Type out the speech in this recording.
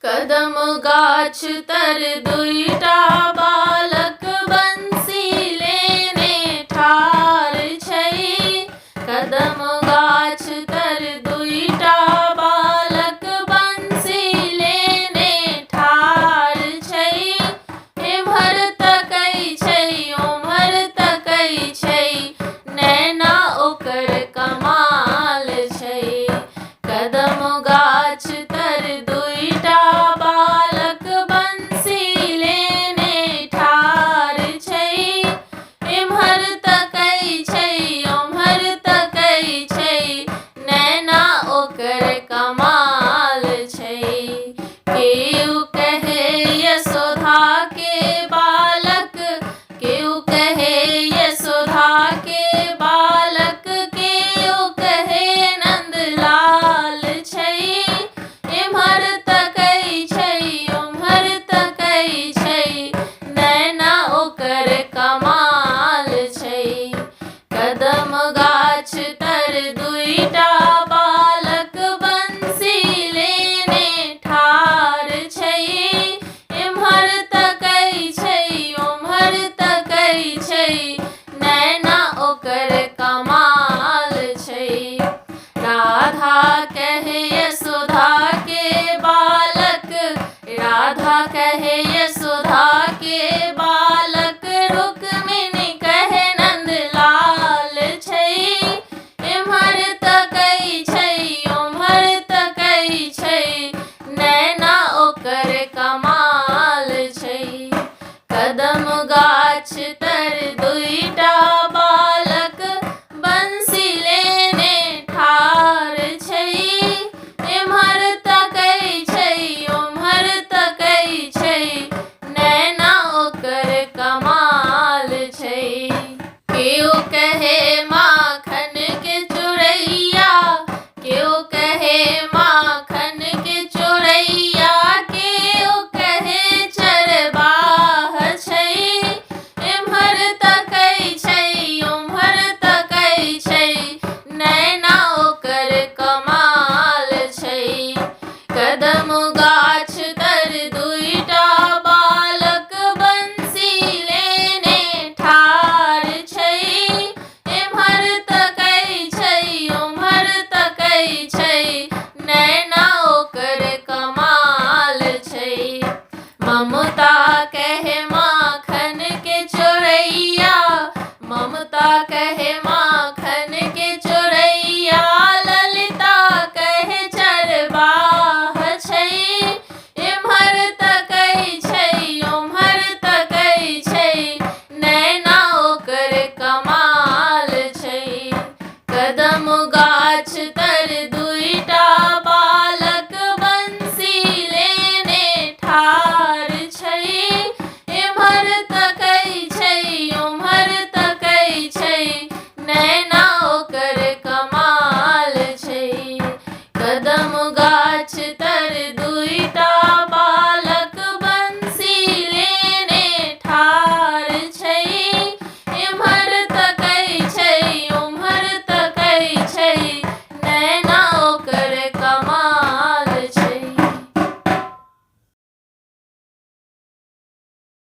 कदम गाछ तर दुईटा बालक बंसी लेने ठार छै। कदम गाछ तर दुईटा बालक बंसी लेने ठार छै। एम्हर तकै छै ओम्हर तकै छै, नैना ओकर कमाल छै। कदम गाछ तर दुईटा बालक बंसी लेने ठार छै। एम्हर तकै छै ओम्हर तकै छै, नैना ओकर कमाल छै। केओ कहे यशोदा के बालक, केओ कहे यशोदा के बालक, केओ कहे नंदलाल छै। एम्हर तकै छै ओम्हर तकै छै, नैना ओकर कमाल छै। कदम गाछ तर दुईटा बालक बंसी लेने ठार छै। एम्हर तकै छै ओम्हर तकै छै, नैना ओकर कमाल छै। राधा कहे यशोदा के बालक, राधा कहे यशोदा के बालक, रुक्मिणी कहे नंदलाल छै। एम्हर तकै छै ओम्हर तकै छै, नैना ओकर कमाल छै। कदम गाछ तर दुईटा बालक बंसी लेने ठार छै। एम्हर तकै छै ओम्हर तकै छै, नैना ओकर कमाल छै। केओ कहे माखन के चोरैया, केओ कहे माखन के चोरैया, केओ कहे चरवाह छै। एम्हर तकै छै ओम्हर तकै छै, नैना ओकर कमाल छै। कदम गाछ तर दुईटा बालक बंसी लेने ठार छै। एम्हर तकै छै ओम्हर तकै छै, नैना ओकर कमाल छै। मम